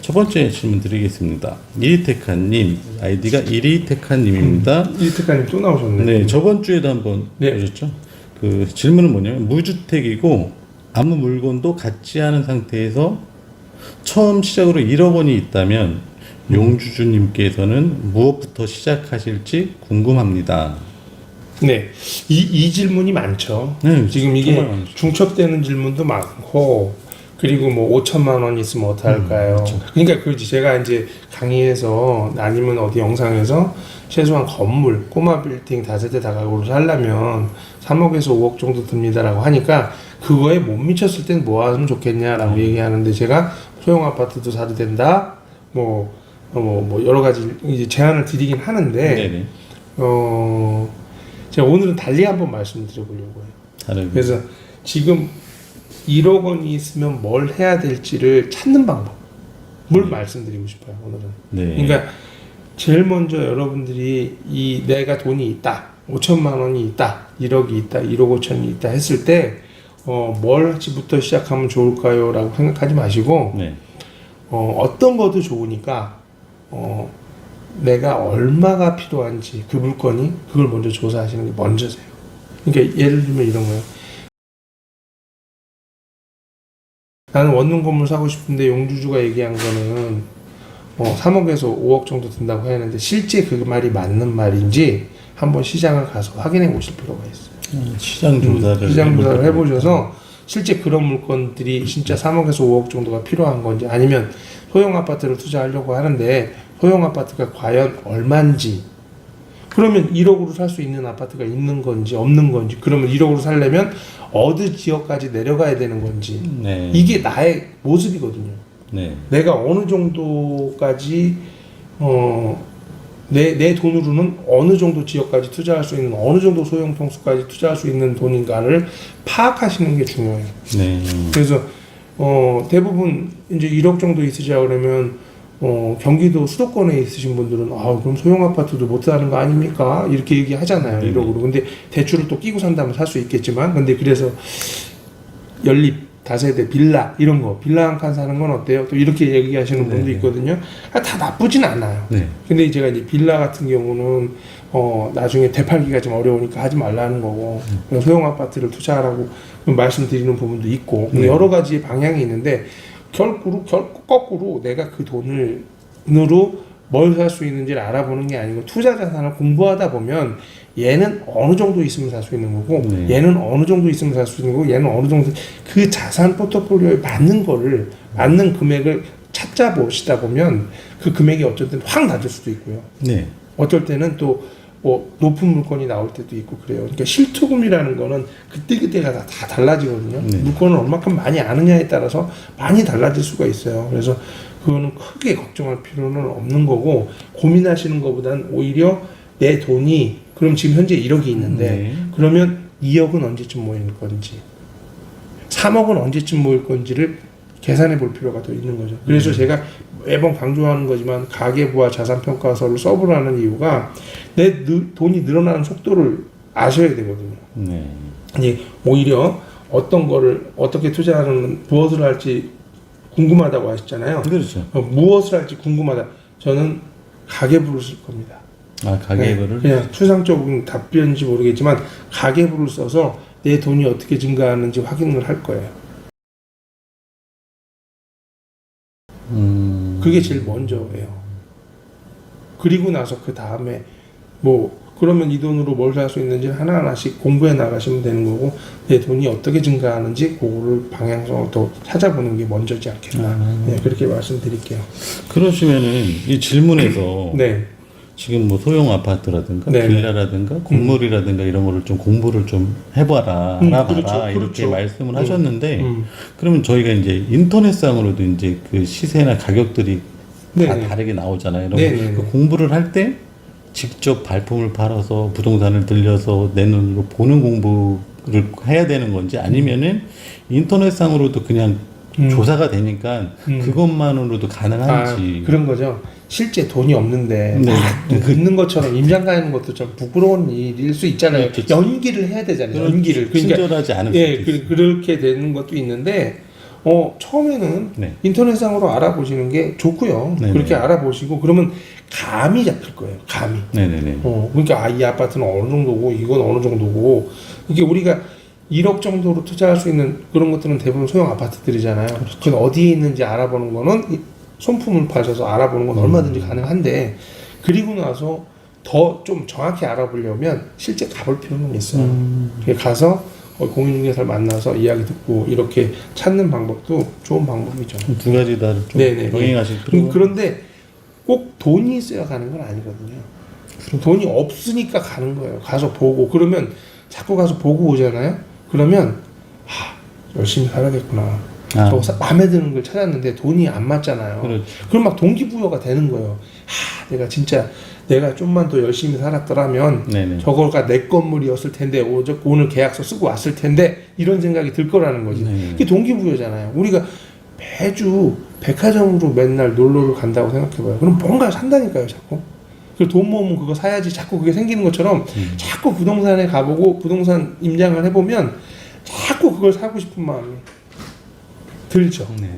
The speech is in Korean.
첫 번째 질문 드리겠습니다. 이리테카님, 아이디가 이리테카님입니다. 이리테카님 또 나오셨네. 네, 저번 주에도 한번 보셨죠? 그 질문은 뭐냐면 무주택이고 아무 물건도 갖지 않은 상태에서 처음 시작으로 1억 원이 있다면 용주주님께서는 무엇부터 시작하실지 궁금합니다. 네, 이 질문이 많죠. 네, 지금 이게 중첩되는 질문도 많고, 그리고 뭐 5천만 원 있으면 어떡할까요? 그렇죠. 그러니까 그지 제가 이제 강의에서 아니면 어디 영상에서 최소한 건물, 꼬마 빌딩 다세대 다가구를 살려면 3억에서 5억 정도 듭니다라고 하니까 그거에 못 미쳤을 땐 뭐 하면 좋겠냐라고 얘기하는데 제가 소형 아파트도 사도 된다, 뭐 여러 가지 이제 제안을 드리긴 하는데, 네네. 제가 오늘은 달리 한번 말씀드려보려고 해요. 다른. 그래서 지금 1억 원이 있으면 뭘 해야 될지를 찾는 방법을 말씀드리고 싶어요, 오늘은. 네. 그러니까 제일 먼저 여러분들이 내가 돈이 있다, 5천만 원이 있다, 1억이 있다, 1억 5천이 있다 했을 때 뭘 할지부터 시작하면 좋을까요? 라고 생각하지 마시고 네. 어떤 것도 좋으니까 내가 얼마가 필요한지 그 물건이 그걸 먼저 조사하시는 게 먼저세요. 그러니까 예를 들면 이런 거예요. 나는 원룸 건물 사고 싶은데 용주주가 얘기한 거는 3억에서 5억 정도 든다고 했는데 실제 그 말이 맞는 말인지 한번 시장을 가서 확인해 보실 필요가 있어요. 시장 조사를 해보셔서 실제 그런 물건들이 진짜 3억에서 5억 정도가 필요한 건지, 아니면 소형 아파트를 투자하려고 하는데 소형 아파트가 과연 얼마인지, 그러면 1억으로 살 수 있는 아파트가 있는 건지 없는 건지, 그러면 1억으로 살려면 어느 지역까지 내려가야 되는 건지, 네. 이게 나의 모습이거든요. 네. 내가 어느 정도까지 내 돈으로는 어느 정도 지역까지 투자할 수 있는, 어느 정도 소형 평수까지 투자할 수 있는 돈인가를 파악하시는 게 중요해요. 네. 그래서 대부분 이제 1억 정도 있으시자 그러면 경기도 수도권에 있으신 분들은 그럼 소형 아파트도 못 사는 거 아닙니까? 이렇게 얘기하잖아요. 1억으로. 근데 대출을 또 끼고 산다면 살 수 있겠지만, 근데 그래서 연립 다세대 빌라 이런 거, 빌라 한 칸 사는 건 어때요? 또 이렇게 얘기하시는 분도 있거든요. 다 나쁘진 않아요. 네. 근데 제가 이제 빌라 같은 경우는 나중에 되팔기가 좀 어려우니까 하지 말라는 거고, 소형 아파트를 투자하라고 말씀드리는 부분도 있고, 여러 가지 방향이 있는데 거꾸로 내가 그 돈으로 뭘 살 수 있는지를 알아보는 게 아니고 투자 자산을 공부하다 보면 얘는 어느 정도 있으면 살 수 있는 거고, 얘는 어느 정도 있으면 살 수 있는 거고, 얘는 어느 정도, 그 자산 포트폴리오에 맞는 거를, 맞는 금액을 찾자 보시다 보면 그 금액이 어쩔 때는 확 낮을 수도 있고요. 네. 어쩔 때는 또 높은 물건이 나올 때도 있고 그래요. 그러니까 실투금이라는 거는 그때그때가 다 달라지거든요. 네. 물건을 얼마큼 많이 아느냐에 따라서 많이 달라질 수가 있어요. 그래서 그거는 크게 걱정할 필요는 없는 거고, 고민하시는 것보다는 오히려 내 돈이, 그럼 지금 현재 1억이 있는데 그러면 2억은 언제쯤 모일 건지, 3억은 언제쯤 모일 건지를 계산해 볼 필요가 더 있는 거죠. 그래서 제가 매번 강조하는 거지만 가계부와 자산평가서를 써보라는 이유가 내 돈이 늘어나는 속도를 아셔야 되거든요. 네. 이제 오히려 어떤 거를 어떻게 투자하는, 무엇을 할지 궁금하다고 하셨잖아요. 그렇죠. 무엇을 할지 궁금하다. 저는 가계부를 쓸 겁니다. 가계부를? 그냥 추상적인 답변인지 모르겠지만 가계부를 써서 내 돈이 어떻게 증가하는지 확인을 할 거예요. 그게 제일 먼저예요. 그리고 나서 그 다음에 그러면 이 돈으로 뭘 살 수 있는지 하나하나씩 공부해 나가시면 되는 거고, 내 돈이 어떻게 증가하는지 그거를 방향성을 더 찾아보는 게 먼저지 않겠나. 네, 그렇게 말씀드릴게요. 그러시면은 이 질문에서 네. 지금 뭐 소형 아파트라든가 빌라라든가 건물이라든가 이런 거를 좀 공부를 좀 해봐라, 알아봐라, 그렇죠. 이렇게 말씀을 하셨는데, 그러면 저희가 이제 인터넷상으로도 이제 그 시세나 가격들이 다 다르게 나오잖아요. 그럼 그 공부를 할 때 직접 발품을 팔아서 부동산을 들려서 내 눈으로 보는 공부를 해야 되는 건지, 아니면은 인터넷상으로도 그냥 조사가 되니까 그것만으로도 가능한지. 그런 거죠. 실제 돈이 없는데 긋는 것처럼 임장 가는 것도 좀 부끄러운 일일 수 있잖아요. 연기를 해야 되잖아요. 연기를. 친절하지 않을 수도 있어요. 그렇게 되는 것도 있는데 처음에는 네. 인터넷상으로 알아보시는 게 좋고요. 네네. 그렇게 알아보시고 그러면 감이 잡힐 거예요. 감이. 네네네. 그러니까 이 아파트는 어느 정도고 이건 어느 정도고 이게 우리가 1억 정도로 투자할 수 있는 그런 것들은 대부분 소형 아파트들이잖아요. 그렇죠. 그건 어디에 있는지 알아보는 거는 손품을 파셔서 알아보는 건 얼마든지 가능한데 그리고 나서 더 좀 정확히 알아보려면 실제 가볼 필요는 있어요. 가서 공인중개사를 만나서 이야기 듣고 이렇게 찾는 방법도 좋은 방법이죠. 두 가지 다좀 네네. 병행하실 필요가. 그런데 꼭 돈이 있어야 가는 건 아니거든요. 돈이 없으니까 가는 거예요. 가서 보고 그러면 자꾸 가서 보고 오잖아요. 그러면 열심히 살아야겠구나. 저 마음에 드는 걸 찾았는데 돈이 안 맞잖아요. 그렇죠. 그럼 막 동기부여가 되는 거예요. 내가 진짜 내가 좀만 더 열심히 살았더라면 네네. 저거가 내 건물이었을 텐데 오늘 계약서 쓰고 왔을 텐데 이런 생각이 들 거라는 거지. 네네. 그게 동기부여잖아요. 우리가 매주 백화점으로 맨날 놀러를 간다고 생각해봐요. 그럼 뭔가 산다니까요, 자꾸. 그리고 돈 모으면 그거 사야지 자꾸 그게 생기는 것처럼 자꾸 부동산에 가보고 부동산 임장을 해보면 자꾸 그걸 사고 싶은 마음이 들죠. 네.